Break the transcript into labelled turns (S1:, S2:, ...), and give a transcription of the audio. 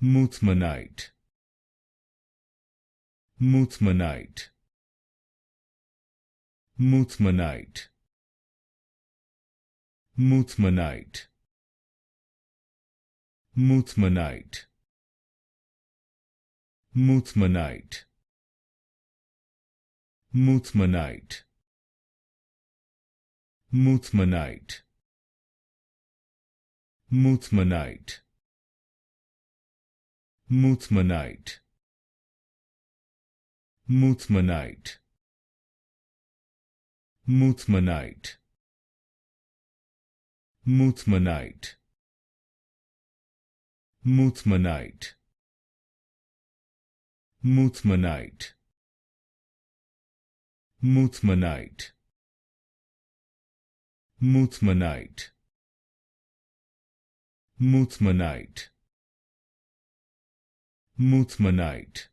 S1: Muthmannite, Muthmannite, Muthmannite, Muthmannite, Muthmannite, Muthmannite, Muthmannite, Muthmannite, Muthmannite, Muthmannite, Muthmannite, Muthmannite, Muthmannite, Muthmannite, Muthmannite, Muthmannite, Muthmannite, Muthmannite, Muthmannite,